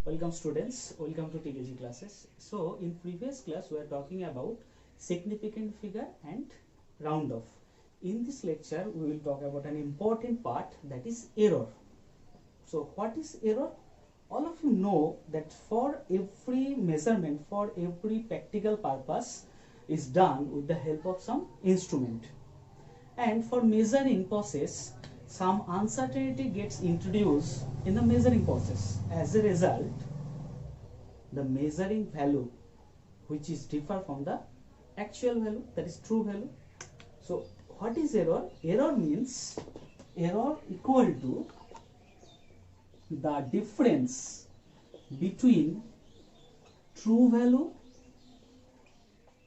Welcome students, welcome to TKG classes. So in previous class we are talking about significant figure and round off. In this lecture we will talk about an important part, that is error. So what is error? All of you know that for every measurement, for every practical purpose is done with the help of some instrument. And for measuring process, some uncertainty gets introduced in the measuring process. As a result, the measuring value, which is differ from the actual value, that is true value. So what is error? Error means error equal to the difference between true value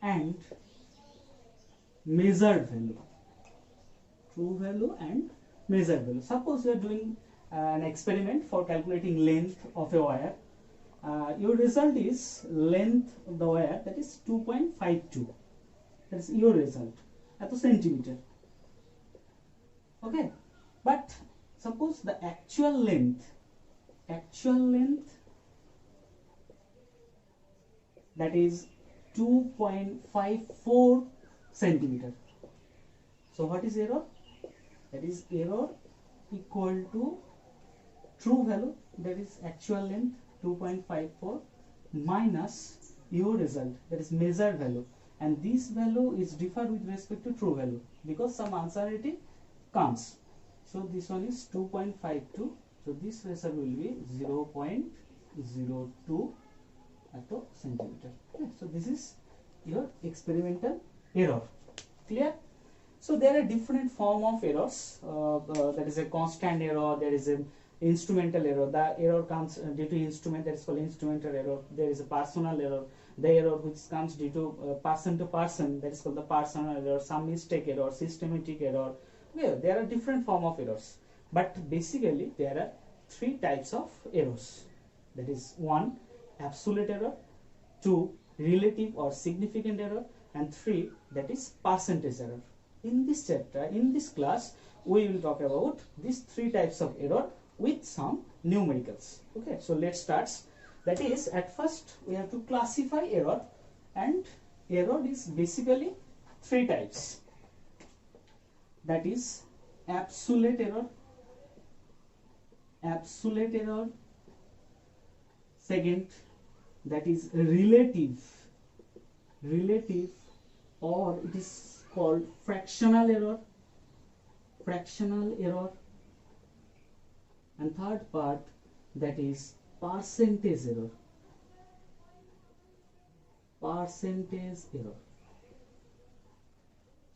and measured value. True value and measured value. Suppose you are doing an experiment for calculating length of a wire. Your result is length of the wire, that is 2.52. That is your result at a centimeter. Okay, but suppose the actual length that is 2.54 centimeter. So what is error? That is error equal to true value, that is actual length 2.54 minus your result, that is measured value, and this value is differed with respect to true value because some uncertainty comes. So this one is 2.52. So this result will be 0.02 at a centimeter. Okay. So this is your experimental error. Clear? So there are different form of errors. That is a constant error. There is an instrumental error. The error comes due to instrument, that is called instrumental error. There is a personal error. The error which comes due to person to person, that is called the personal error. Some mistake error, systematic error. Well, there are different form of errors. But basically there are three types of errors. That is 1. Absolute error, 2. Relative or significant error, and 3. That is percentage error. In this chapter, in this class, we will talk about these three types of error with some numericals. Okay, so let's start. That is, at first we have to classify error, and error is basically three types. That is absolute error, second, that is relative, or it is called fractional error, and third part, that is percentage error.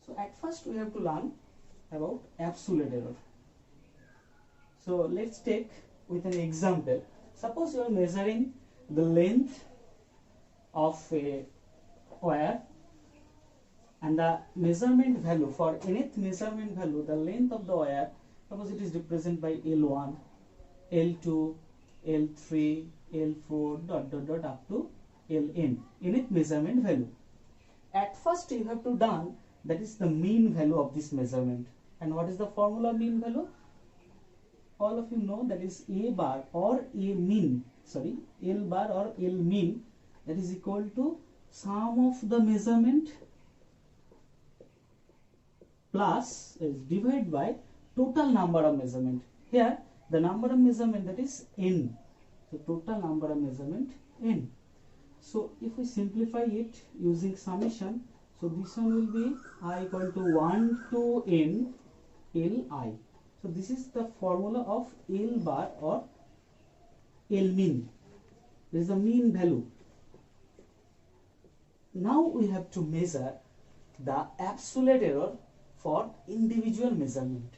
So at first we have to learn about absolute error. So let's take with an example. Suppose you are measuring the length of a wire, and the measurement value, for nth measurement value, the length of the wire, suppose it is represented by L1, L2, L3, L4, dot up to Ln, nth measurement value. At first you have to done, that is the mean value of this measurement. And what is the formula mean value? All of you know, that is A bar or A mean, sorry, L bar or L mean, that is equal to sum of the measurement plus is divided by total number of measurement. Here the number of measurement, that is n, so total number of measurement n. So if we simplify it using summation, so this one will be I equal to 1 to n Li. So this is the formula of L bar or L mean. This is the mean value. Now we have to measure the absolute error for individual measurement.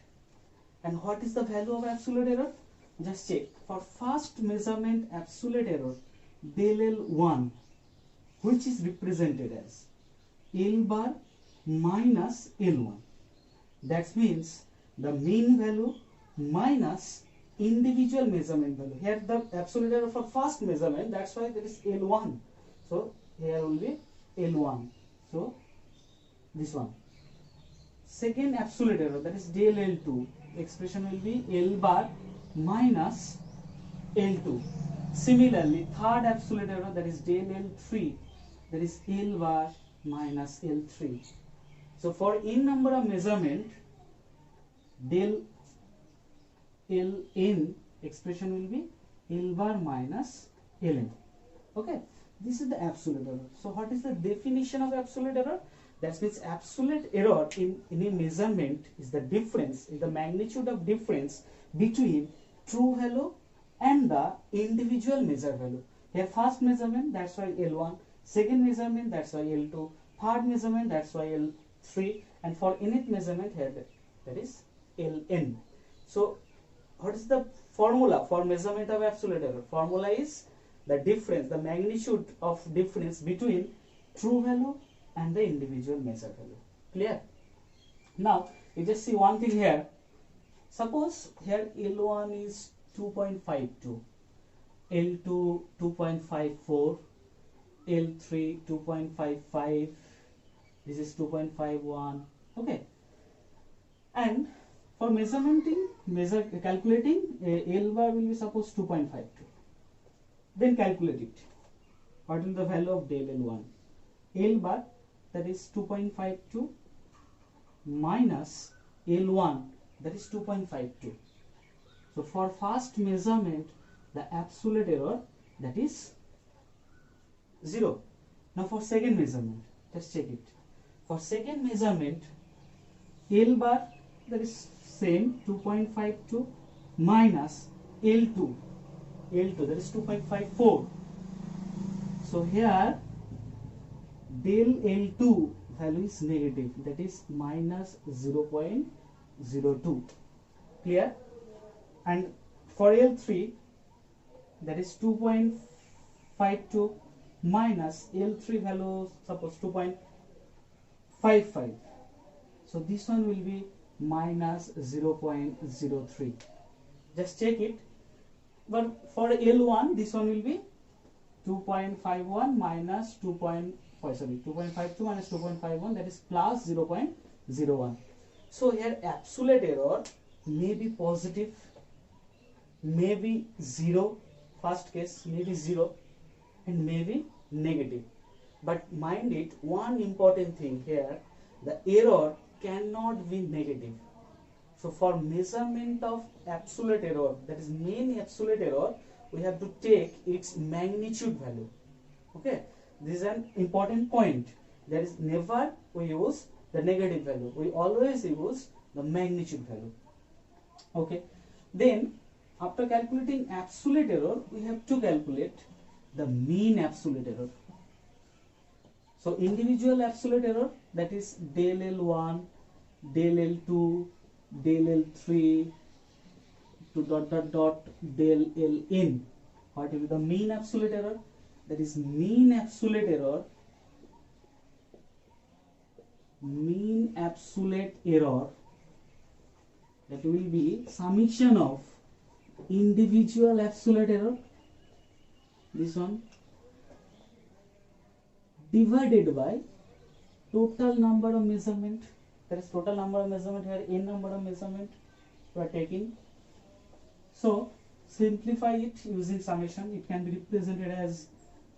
And what is the value of absolute error? Just check. For first measurement absolute error, del L1, which is represented as L bar minus L1. That means the mean value minus individual measurement value. Here the absolute error for first measurement, that's why there is L1. So here will be L1. So this one. Second absolute error, that is del L2. Expression will be L bar minus L2. Similarly, third absolute error, that is del L3, that is L bar minus L3. So for n number of measurement, del Ln expression will be L bar minus Ln. Okay, this is the absolute error. So what is the definition of absolute error? That means absolute error in a measurement is the difference, is the magnitude of difference between true value and the individual measured value. Here first measurement, that's why L1, second measurement, that's why L2, third measurement, that's why L3, and for nth measurement here that is Ln. So what is the formula for measurement of absolute error? Formula is the difference, the magnitude of difference between true value and the individual measured value. Clear? Now you just see one thing here. Suppose here L1 is 2.52, L2 2.54, L3 2.55, this is 2.51. Okay, and for calculating L bar will be suppose 2.52. Then calculate it. What is the value of del L1? L bar, that is 2.52 minus L1, that is 2.52. So for first measurement, the absolute error, that is 0. Now for second measurement, just check it. For second measurement, L bar, that is same 2.52 minus L2, that is 2.54. So here del L2 value is negative, that is minus 0.02. Clear? And for L3, that is 2.52 minus L3 value, suppose 2.55. So this one will be minus 0.03. Just check it. But for L1, this one will be 2.51 minus 2.52 minus 2.51, that is plus 0.01. So here absolute error may be positive, may be 0, first case may be 0, and may be negative. But mind it, one important thing here, the error cannot be negative. So for measurement of absolute error, that is mean absolute error, we have to take its magnitude value. Okay, this is an important point. There is never we use the negative value, we always use the magnitude value. Okay, then after calculating absolute error, we have to calculate the mean absolute error. So individual absolute error, that is del L1, del L2, del L3 to dot del Ln. What will be the mean absolute error? That is mean absolute error. Mean absolute error, that will be summation of individual absolute error, this one, divided by total number of measurement. There is total number of measurement here, n number of measurement we are taking. So simplify it using summation. It can be represented as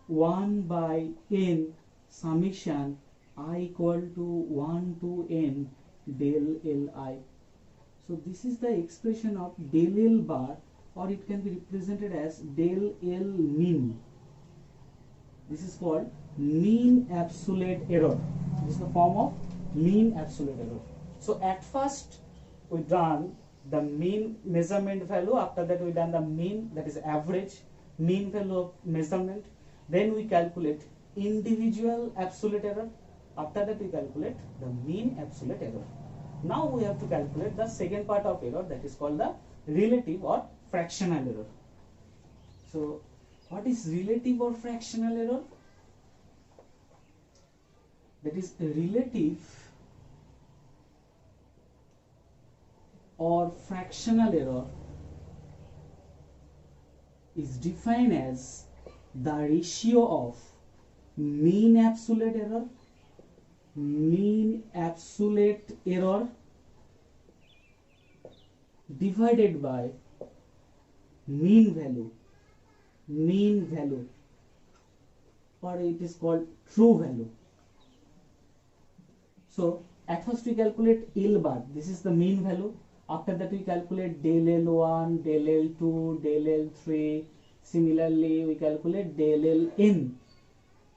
1 by n summation I equal to 1 to n del Li. So this is the expression of del L bar, or it can be represented as del L mean. This is called mean absolute error. This is the form of mean absolute error. So at first we done the mean measurement value, after that we done the mean, that is average mean value of measurement, then we calculate individual absolute error, after that we calculate the mean absolute error. Now we have to calculate the second part of error, that is called the relative or fractional error. So what is relative or fractional error? That is relative or fractional error is defined as the ratio of mean absolute error divided by mean value mean value, or it is called true value. So at first we calculate L bar, this is the mean value. After that we calculate del L1, del L2, del L3. Similarly we calculate del Ln.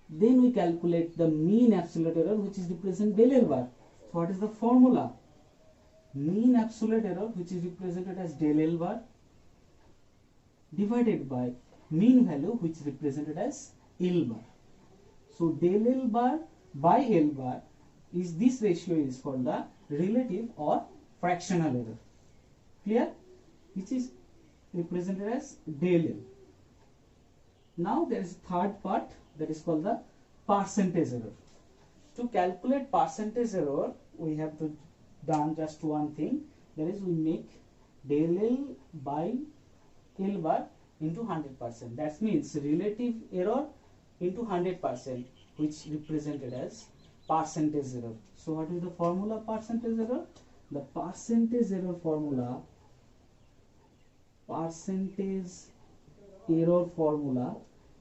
Then we calculate the mean absolute error, which is represented del L bar. So what is the formula? Mean absolute error, which is represented as del L bar, divided by mean value, which is represented as L bar. So del L bar by L bar is, this ratio is for the relative or fractional error. Clear? Which is represented as del L. Now there is third part, that is called the percentage error. To calculate percentage error, we have to done just one thing, that is we make del L by L bar into 100%. That means relative error into 100%, which represented as percentage error. So what is the formula percentage error? The percentage error formula,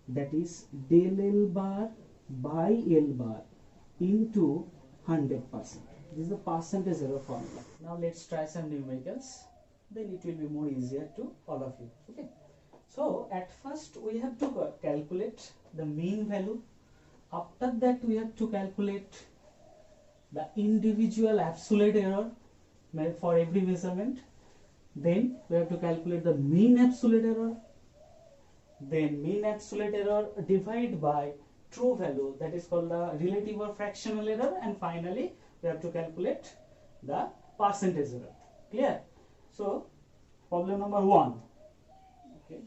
that is del L bar by L bar into 100%. This is the percentage error formula. Now let's try some numericals, then it will be more easier to all of you. Okay. So at first we have to calculate the mean value. After that we have to calculate the individual absolute error for every measurement. Then we have to calculate the mean absolute error. Then mean absolute error divided by true value, that is called the relative or fractional error. And finally we have to calculate the percentage error. Clear? So problem number 1. Okay.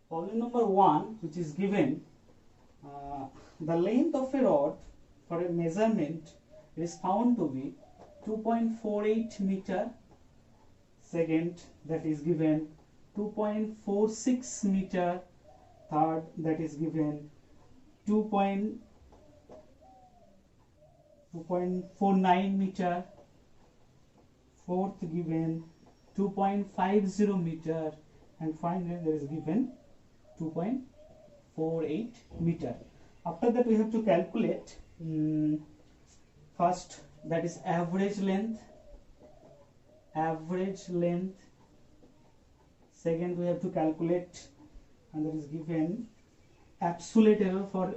Problem number 1, which is given, the length of a rod for a measurement is found to be 2.48 meter. Second, that is given 2.46 meter. Third, that is given 2.49 meter. Fourth, given 2.50 meter. And finally there is given 2.48 meter. After that we have to calculate first, that is average length. Second, we have to calculate, and that is given absolute error for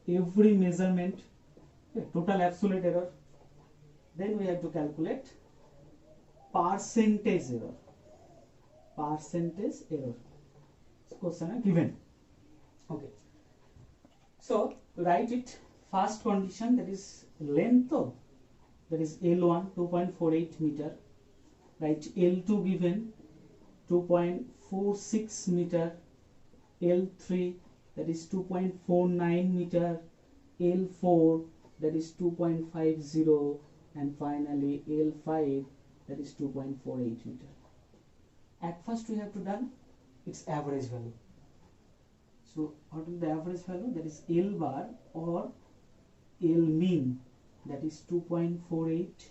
every measurement, total absolute error. Then we have to calculate percentage error. Question are given. Okay. So write it. First condition, that is length, that is L1 2.48 meter. Write L2 given 2.46 meter. L3, that is 2.49 meter. L4, that is 2.50, and finally L5, that is 2.48 meter. At first we have to done its average value. So what is the average value? That is L bar or L mean, that is 2.48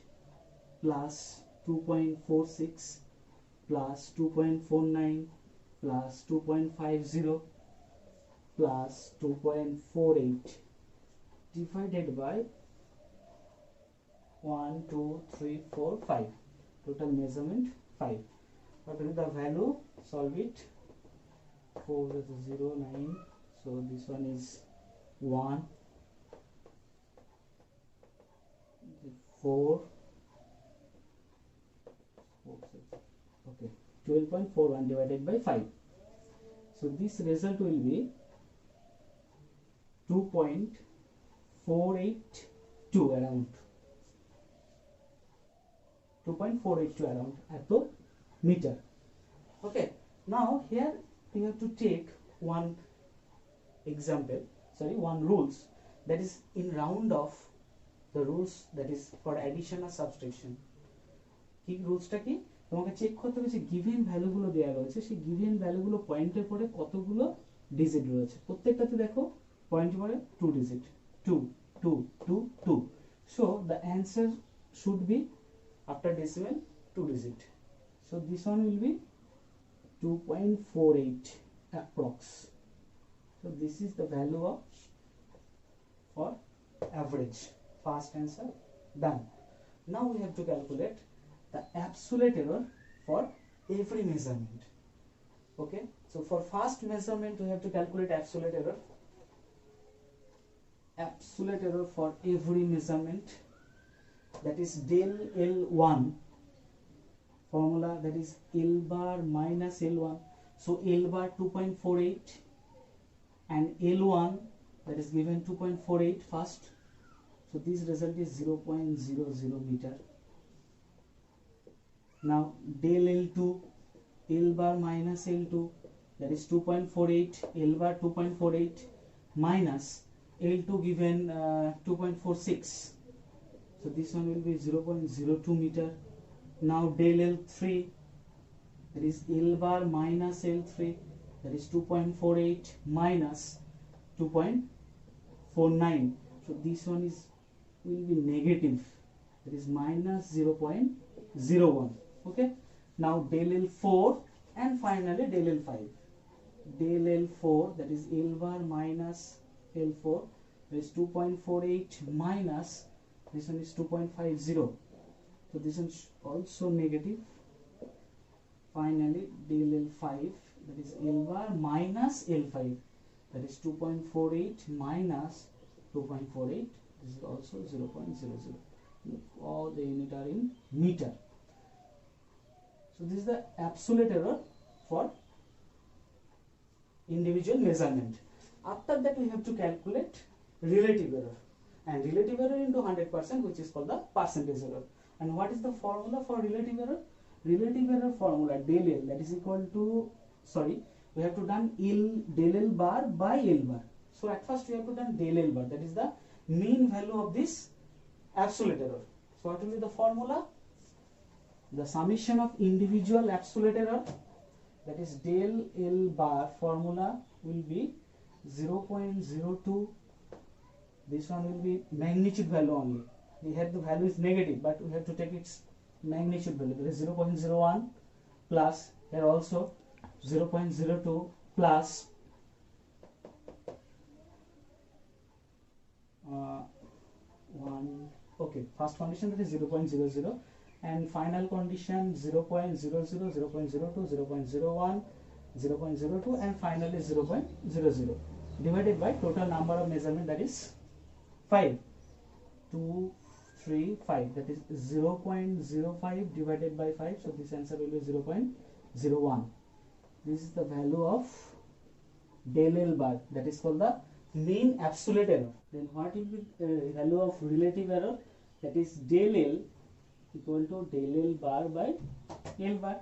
plus 2.46 plus 2.49 plus 2.50 plus 2.48 divided by 1, 2, 3, 4, 5. Total measurement 5. What is the value? Solve it. 4 is 0, 9. So this one is 1. 4. Okay. 12.41 divided by 5. So this result will be 2.482 around. 2.482 around at the meter. Okay. Now here you have to take one rules, that is in round off the rules, that is for addition or subtraction. কি রুলসটা কি? তোমাকে check করতে হবে যে given ভ্যালুগুলো দেওয়া রয়েছে, সেই given ভ্যালুগুলো পয়েন্টের পরে কতগুলো ডিজিট রয়েছে। প্রত্যেকটাতে দেখো পয়েন্টের পরে 2 digit, 2 2 2 2. So the answer should be after decimal 2 digit. So this one will be 2.48 approx. So this is the value of for average. First answer done. Now we have to calculate the absolute error for every measurement. Okay, so for first measurement we have to calculate absolute error. Absolute error for every measurement, that is del L1 formula, that is L bar minus L1. So L bar 2.48 and L1 that is given 2.48 first. So this result is 0.00 meter. Now del L2, L bar minus L2, that is 2.48, L bar 2.48 minus L2 given 2.46. So this one will be 0.02 meter. Now del L3, that is L bar minus L3, that is 2.48 minus 2.49. So this one will be negative, that is minus 0.01. Okay. Now del L4 and finally del L5. Del L4, that is L bar minus L4, that is 2.48 minus this one is 2.50. So this one is also negative. Finally del L5, that is L bar minus L5, that is 2.48 minus 2.48. This is also 0.00. All the unit are in meter. So this is the absolute error for individual measurement. After that we have to calculate relative error, and relative error into 100%, which is called the percentage error. And what is the formula for relative error? Relative error formula del L, that is equal to, we have to done del L bar by L bar. So at first we have to done del L bar, that is the mean value of this absolute error. So what will be the formula? The summation of individual absolute error, that is del L bar formula will be 0.02. This one will be magnitude value only. We have the value is negative, but we have to take its magnitude value, that is 0.01 plus here also 0.02 plus 1. Okay, first condition, that is 0.00, and final condition 0.00, 0.02, 0.01, 0.02, and finally 0.00 divided by total number of measurement, that is 5. 2, 3, 5, that is 0.05 divided by 5. So this answer will be 0.01. This is the value of del L bar, that is called the mean absolute error. Then what will be the value of relative error? That is del L equal to del L bar by L bar.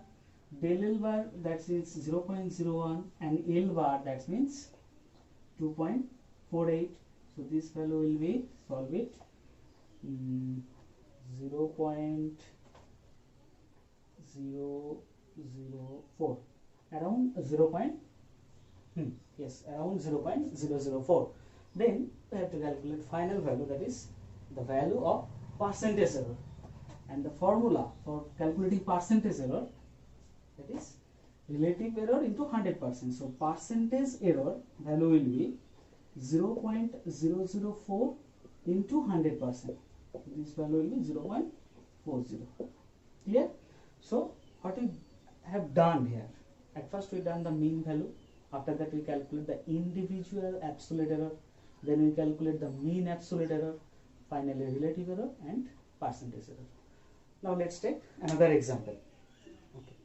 Del L bar, that means 0.01, and L bar, that means 2.48. So this value will be, solve it, 0.004, around 0.004. Then we have to calculate final value, that is the value of percentage error. And the formula for calculating percentage error, that is relative error into 100%. So percentage error value will be 0.004 into 100%. This value will be 0.40. Clear? So what we have done here, at first we done the mean value. After that we calculate the individual absolute error. Then we calculate the mean absolute error. Finally relative error and percentage error. Now let's take another example. Okay.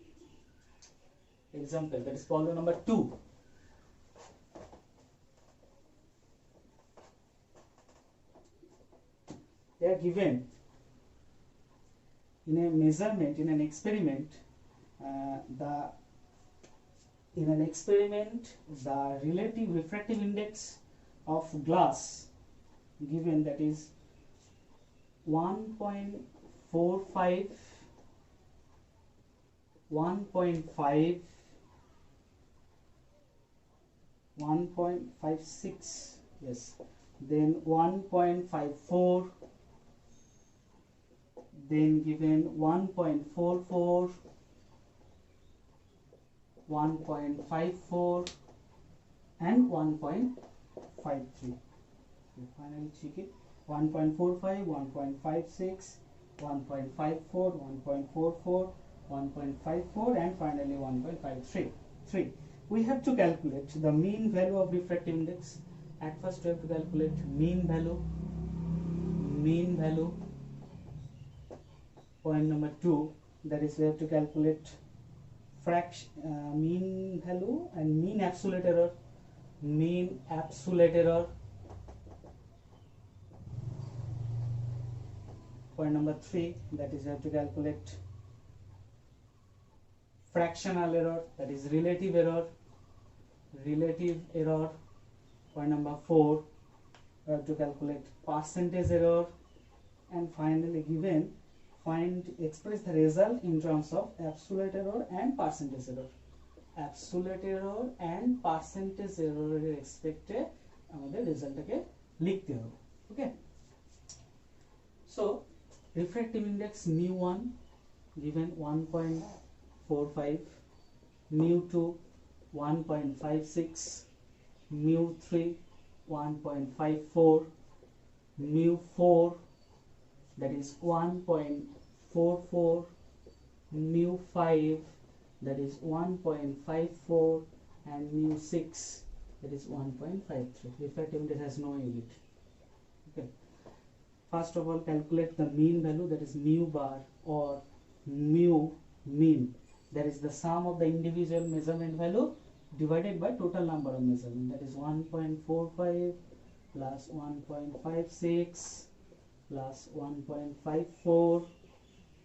Example, that is problem number 2. They are given in a measurement, in an experiment, the relative refractive index of glass given, that is 1.45, 1.5, 1.56, yes, then 1.54, then given 1.44, 1.54 and 1.53. Finally check it. 1.45, 1.56, 1.54, 1.44, 1.54 and finally 1.53. We have to calculate the mean value of refractive index. At first we have to calculate mean value. Point number 2, that is we have to calculate mean value and mean absolute error. Point number 3, that is we have to calculate fractional error, that is relative error. Point number 4, we have to calculate percentage error, and finally express the result in terms of absolute error and percentage error. Absolute error and percentage error respecte আমাদের রেজাল্টটাকে লিখতে হবে। ওকে, so refractive index mu1 given 1.45, mu2 1.56, mu3 1.54, mu4 that is 1.44, mu5 that is 1.54 and mu6 that is 1.53. Refractive index has no unit. Okay, first of all calculate the mean value, that is mu bar or mu mean, that is the sum of the individual measurement value divided by total number of measurement, that is 1.45 plus 1.56 plus 1.54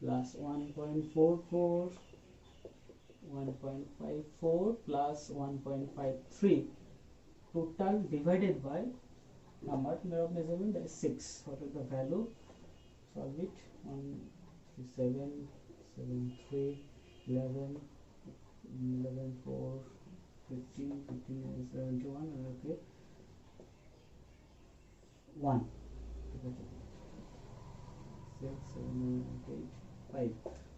plus 1.44 plus 1.53 total divided by number of measurement, that is 6. What is the value? Solve it. 137, 73, 11, 11, 4, 15, 15, 71, okay, 1. 6, 7, 8, 5.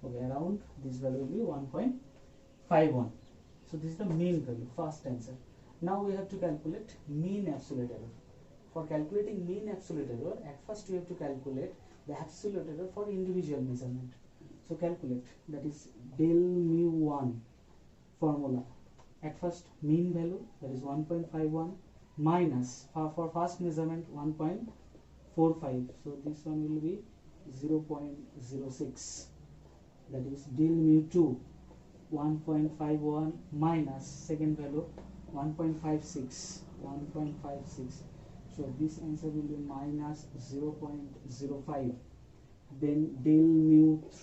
Okay, around this value will be 1.51. So this is the mean value, first answer. Now we have to calculate mean absolute error. For calculating mean absolute error, at first we have to calculate the absolute error for individual measurement. So calculate, that is del mu1 formula. At first mean value, that is 1.51 minus for first measurement 1.45. So this one will be 0.06. That is del mu2 1.51 minus second value 1.56. So this answer will be minus 0.05. Then del mu3,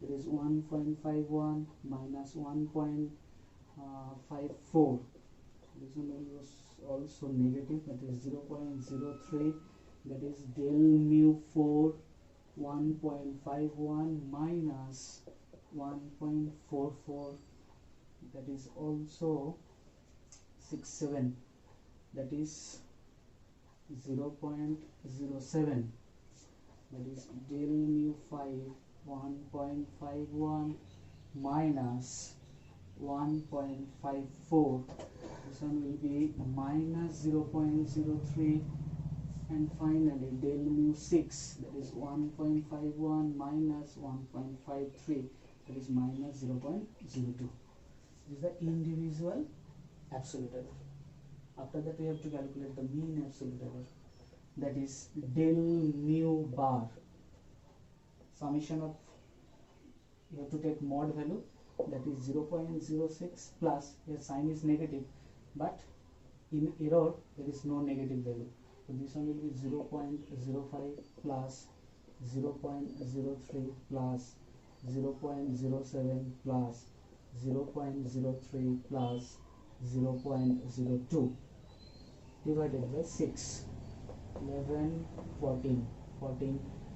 that is 1.51 minus 1.54. This one was also negative, that is 0.03. That is del mu4 1.51 minus 1.44. That is also 67. That is 0.07. That is del mu5 1.51 minus 1.54. This one will be minus 0.03. And finally del mu6, that is 1.51 minus 1.53, that is minus 0.02. This is the individual absolute error. After that we have to calculate the mean absolute error, that is del mu bar, summation of, you have to take mod value, that is 0.06 plus, here sign is negative, but in error there is no negative value. So this one will be 0.05 plus 0.03 plus 0.07 plus 0.03 plus 0.02 divided by 6. 11, 14,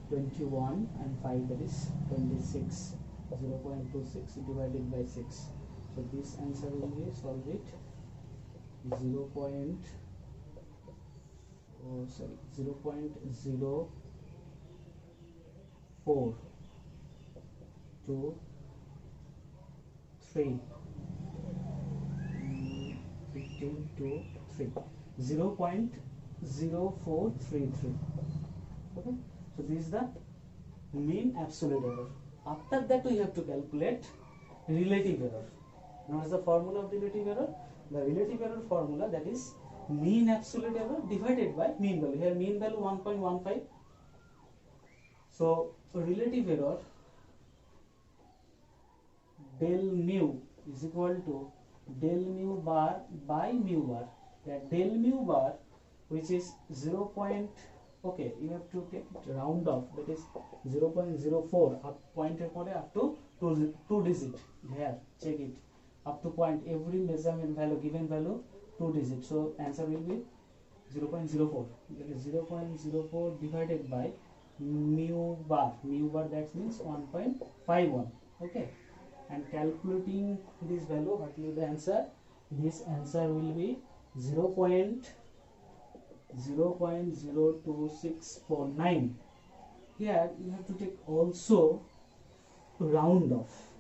21 and 5, that is 26. 0.26 divided by 6. So this answer will be, solve it, 0.04 to 3 into 3, 0.0433. Okay, so this is the mean absolute error. After that we have to calculate relative error. Now what is the formula of relative error? The relative error formula, that is mean absolute error divided by mean value. Here mean value 1.15. So relative error del mu is equal to del mu bar by mu bar. That del mu bar, which is 0. Okay, you have to take it round off, that is 0.04 up point up to 2 digit. Here check it up to point, every measurement value, given value 2 digit. So answer will be 0.04. That is 0.04 divided by mu bar. Mu bar, that means 1.51. Okay, and calculating this value, what will be the answer? This answer will be 0.02649. Here you have to take also round off.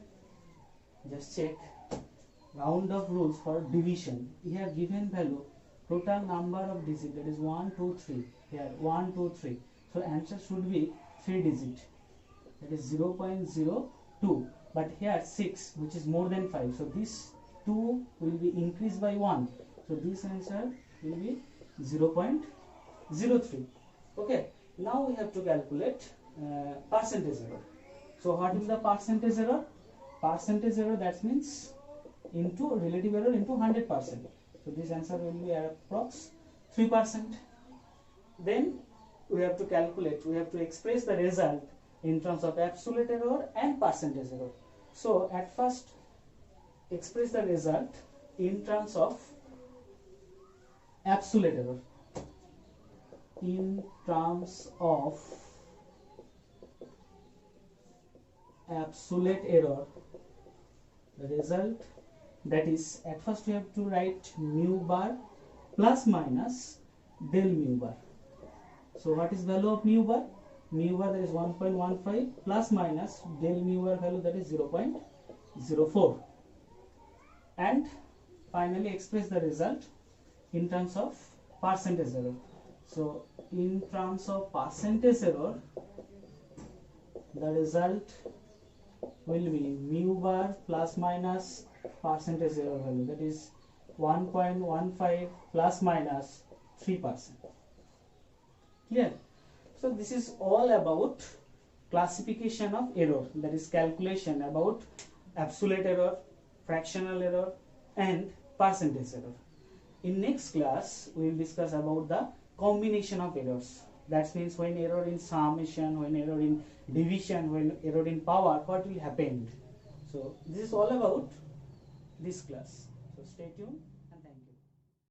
Just check round off rules for division. Here given value, total number of digits, that is 1 2 3. Here 1 2 3. So answer should be 3 digit, that is 0.02. But here 6, which is more than 5. So this 2 will be increased by 1. So this answer will be 0.03. Okay, now we have to calculate percentage error. So what is the percentage error? Percentage error, that means into relative error into 100%. So this answer will be approx 3%. Then we have to calculate, we have to express the result in terms of absolute error and percentage error. So at first express the result in terms of absolute error. In terms of absolute error, the result, that is, at first we have to write mu bar plus minus del mu bar. So what is value of mu bar? Mu bar, that is 1.15 plus minus del mu bar value, that is 0.04. And finally express the result in terms of percentage error. So in terms of percentage error, the result will be mu bar plus minus percentage error value, that is 1.15 plus minus 3%. Clear? So this is all about classification of error, that is calculation about absolute error, fractional error and percentage error. In next class we will discuss about the combination of errors. That means when error in summation, when error in division, when error in power, what will happen. So this is all about this class. So stay tuned.